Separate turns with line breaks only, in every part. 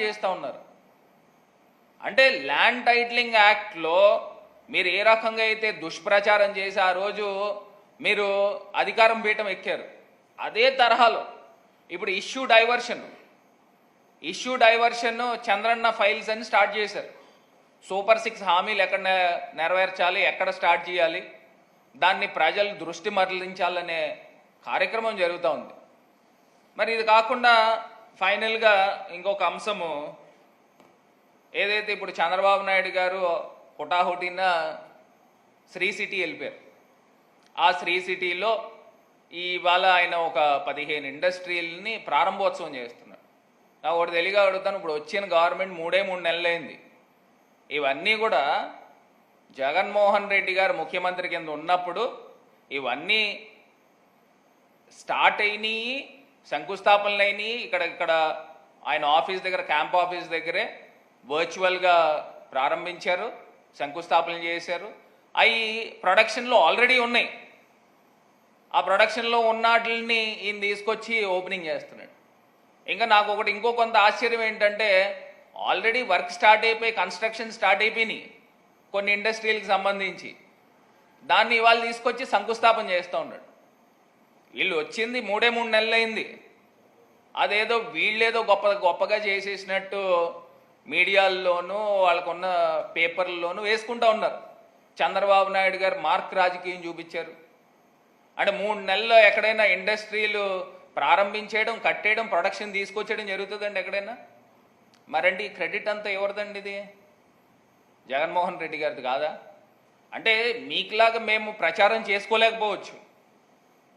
చేస్తూ ఉన్నారు. అంటే ల్యాండ్ టైటిలింగ్ యాక్ట్లో మీరు ఏ రకంగా అయితే దుష్ప్రచారం చేసి ఆ రోజు మీరు అధికారం పీఠం ఎక్కారు, అదే తరహాలో ఇప్పుడు ఇష్యూ డైవర్షన్ చంద్రన్న ఫైల్స్ అని స్టార్ట్ చేశారు. సూపర్ 6 హామీలు ఎక్కడ నెరవేర్చాలి, ఎక్కడ స్టార్ట్ చేయాలి, దాన్ని ప్రజలు దృష్టి మరలించాలనే కార్యక్రమం జరుగుతూ ఉంది. మరి ఇది కాకుండా ఫైనల్గా ఇంకొక అంశము ఏదైతే ఇప్పుడు చంద్రబాబు నాయుడు గారు హుటాహుటిన శ్రీ సిటీ వెళ్ళిపోయారు. ఆ శ్రీ సిటీలో ఇవాళ ఆయన ఒక 15 ఇండస్ట్రీలని ప్రారంభోత్సవం చేస్తున్నాడు. నాకు ఒకటి తెలియగా అడుగుతాను, ఇప్పుడు వచ్చిన గవర్నమెంట్ 3 నెలలైంది. ఇవన్నీ కూడా జగన్మోహన్ రెడ్డి గారు ముఖ్యమంత్రి కింద ఉన్నప్పుడు ఇవన్నీ స్టార్ట్ అయినాయి, శంకుస్థాపనలు అయినాయి. ఇక్కడ ఆయన ఆఫీస్ దగ్గర, క్యాంప్ ఆఫీస్ దగ్గరే వర్చువల్గా ప్రారంభించారు, శంకుస్థాపనలు చేశారు. అవి ప్రొడక్షన్లో ఆల్రెడీ ఉన్నాయి. ఆ ప్రొడక్షన్లో ఉన్న వాటిని ఈయన తీసుకొచ్చి ఓపెనింగ్ చేస్తున్నాడు. ఇంకా నాకు ఇంకో కొంత ఆశ్చర్యం ఏంటంటే, ఆల్రెడీ వర్క్ స్టార్ట్ అయిపోయి కన్స్ట్రక్షన్ స్టార్ట్ అయిపోయినాయి కొన్ని ఇండస్ట్రీలకు సంబంధించి, దాన్ని ఇవాళ తీసుకొచ్చి శంకుస్థాపన చేస్తూ ఉన్నాడు. వీళ్ళు వచ్చింది 3 నెలలైంది. అదేదో వీళ్ళేదో గొప్పగా చేసేసినట్టు మీడియాల్లోనూ వాళ్ళకున్న పేపర్లలోనూ వేసుకుంటూ ఉన్నారు. చంద్రబాబు నాయుడు గారు మార్క్ రాజకీయం చూపించారు. అంటే 3 నెలల్లో ఎక్కడైనా ఇండస్ట్రీలు ప్రారంభించేయడం, కట్టేయడం, ప్రొడక్షన్ తీసుకొచ్చేయడం జరుగుతుందండి ఎక్కడైనా? మరండి ఈ క్రెడిట్ అంతా ఎవరిదండి? ఇది జగన్మోహన్ రెడ్డి గారిది కాదా? అంటే మీకులాగా మేము ప్రచారం చేసుకోలేకపోవచ్చు,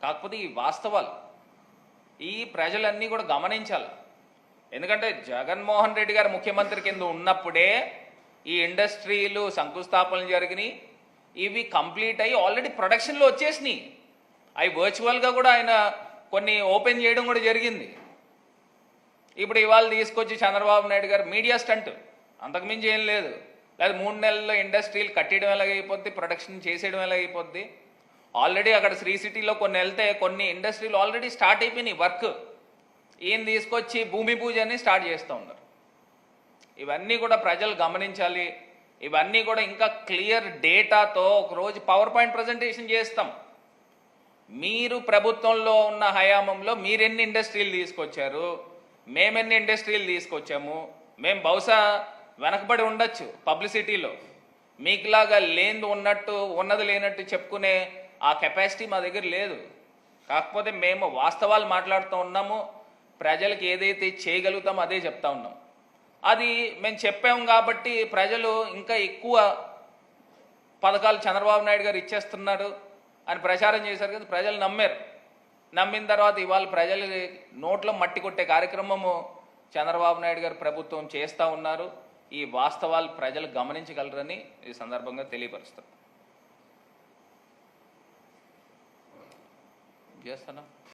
కాకపోతే ఈ వాస్తవాలు ఈ ప్రజలన్నీ కూడా గమనించాలి. ఎందుకంటే జగన్మోహన్ రెడ్డి గారు ముఖ్యమంత్రి కింద ఉన్నప్పుడే ఈ ఇండస్ట్రీలు శంకుస్థాపనలు జరిగినాయి. ఇవి కంప్లీట్ అయ్యి ఆల్రెడీ ప్రొడక్షన్లో వచ్చేసినాయి. అవి వర్చువల్గా కూడా ఆయన కొన్ని ఓపెన్ చేయడం కూడా జరిగింది. ఇప్పుడు ఇవాళ తీసుకొచ్చి చంద్రబాబు నాయుడు గారు మీడియా స్టంట్, అంతకుమించి ఏం లేదు. లేదా 3 నెలల్లో ఇండస్ట్రీలు కట్టేయడం ఎలాగైపోద్ది, ప్రొడక్షన్ చేసేయడం ఎలాగైపోద్ది. ఆల్రెడీ అక్కడ శ్రీ సిటీలో కొన్ని వెళ్తే కొన్ని ఇండస్ట్రీలు ఆల్రెడీ స్టార్ట్ అయిపోయినాయి వర్క్. ఈయన తీసుకొచ్చి భూమి పూజ అని స్టార్ట్ చేస్తూ ఉన్నారు. ఇవన్నీ కూడా ప్రజలు గమనించాలి. ఇవన్నీ కూడా ఇంకా క్లియర్ డేటాతో ఒకరోజు పవర్ పాయింట్ ప్రజెంటేషన్ చేస్తాం. మీరు ప్రభుత్వంలో ఉన్న హయాంలో మీరెన్ని ఇండస్ట్రీలు తీసుకొచ్చారు, మేమెన్ని ఇండస్ట్రీలు తీసుకొచ్చాము. మేము బహుశా వెనకబడి ఉండొచ్చు పబ్లిసిటీలో, మీకులాగా లేనిది ఉన్నట్టు, ఉన్నది లేనట్టు చెప్పుకునే ఆ కెపాసిటీ మా దగ్గర లేదు. కాకపోతే మేము వాస్తవాలు మాట్లాడుతూ ఉన్నాము, ప్రజలకు ఏదైతే చేయగలుగుతామో అదే చెప్తా ఉన్నాం. అది మేము చెప్పాము కాబట్టి ప్రజలు ఇంకా ఎక్కువ పథకాలు చంద్రబాబు నాయుడు గారు ఇచ్చేస్తున్నాడు అని ప్రచారం చేశారు కదా, ప్రజలు నమ్మారు. నమ్మిన తర్వాత ఇవాళ ప్రజలు నోట్లో మట్టి కొట్టే కార్యక్రమము చంద్రబాబు నాయుడు గారు ప్రభుత్వం చేస్తూ ఉన్నారు. ఈ వాస్తవాలు ప్రజలు గమనించగలరని ఈ సందర్భంగా తెలియపరుస్తారు. చేస్తానా?